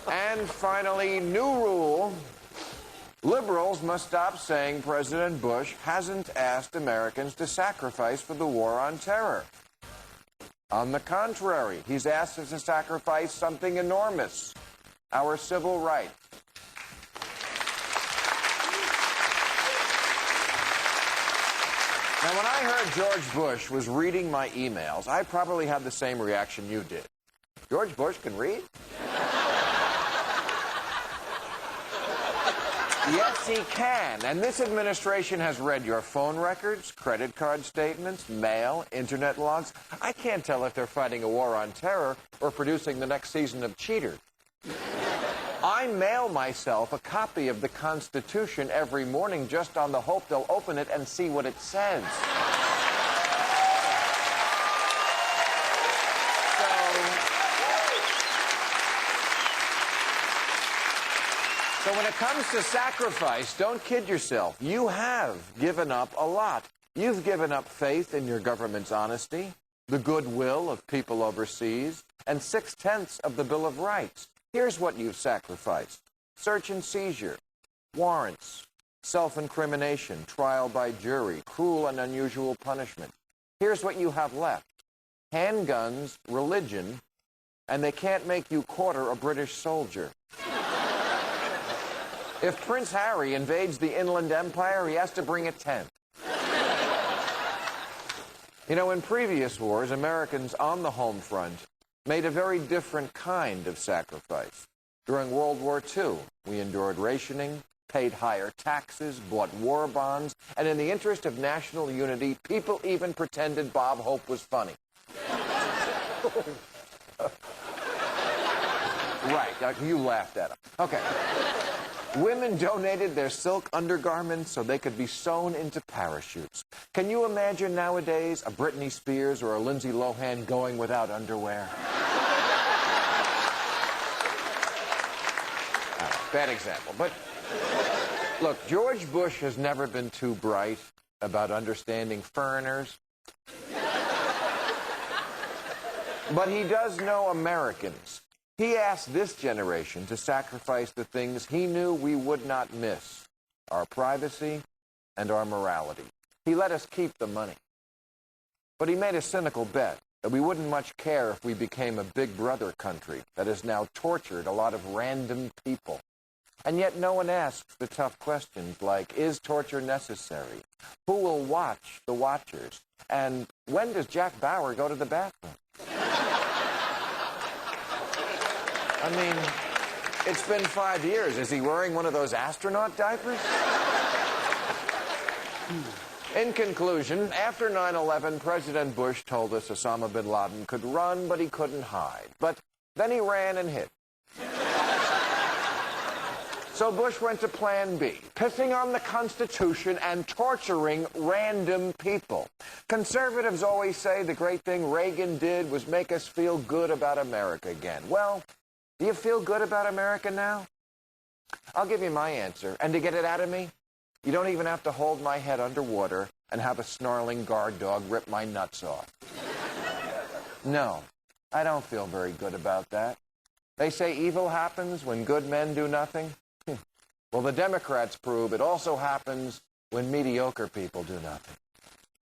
And finally, new rule. Liberals must stop saying President Bush hasn't asked Americans to sacrifice for the war on terror. On the contrary, he's asked us to sacrifice something enormous, our civil rights. Now, when I heard George Bush was reading my emails, I probably had the same reaction you did. George Bush can read? Yes, he can. And this administration has read your phone records, credit card statements, mail, internet logs. I can't tell if they're fighting a war on terror or producing the next season of Cheaters. I mail myself a copy of the Constitution every morning just on the hope they'll open it and see what it says. So when it comes to sacrifice, don't kid yourself. You have given up a lot. You've given up faith in your government's honesty, the goodwill of people overseas, and 6/10 of the Bill of Rights. Here's what you've sacrificed: search and seizure, warrants, self-incrimination, trial by jury, cruel and unusual punishment. Here's what you have left: handguns, religion, and they can't make you quarter a British soldier. If Prince Harry invades the Inland Empire, he has to bring a tent. You know, in previous wars, Americans on the home front made a very different kind of sacrifice. During World War II, we endured rationing, paid higher taxes, bought war bonds, and in the interest of national unity, people even pretended Bob Hope was funny. Right, you laughed at him. Okay. Women donated their silk undergarments so they could be sewn into parachutes. Can you imagine nowadays a Britney Spears or a Lindsay Lohan going without underwear? Bad example, but look, George Bush has never been too bright about understanding foreigners. But he does know Americans. He asked this generation to sacrifice the things he knew we would not miss: our privacy and our morality. He let us keep the money. But he made a cynical bet that we wouldn't much care if we became a big brother country that has now tortured a lot of random people. And yet no one asks the tough questions like, is torture necessary? Who will watch the watchers? And when does Jack Bauer go to the bathroom? I mean, it's been 5 years. Is he wearing one of those astronaut diapers? In conclusion, after 9/11, President Bush told us Osama bin Laden could run, but he couldn't hide. But then he ran and hid. So Bush went to Plan B, pissing on the Constitution and torturing random people. Conservatives always say the great thing Reagan did was make us feel good about America again. Well, do you feel good about America now? I'll give you my answer. And to get it out of me, you don't even have to hold my head underwater and have a snarling guard dog rip my nuts off. No, I don't feel very good about that. They say evil happens when good men do nothing. Well, the Democrats prove it also happens when mediocre people do nothing.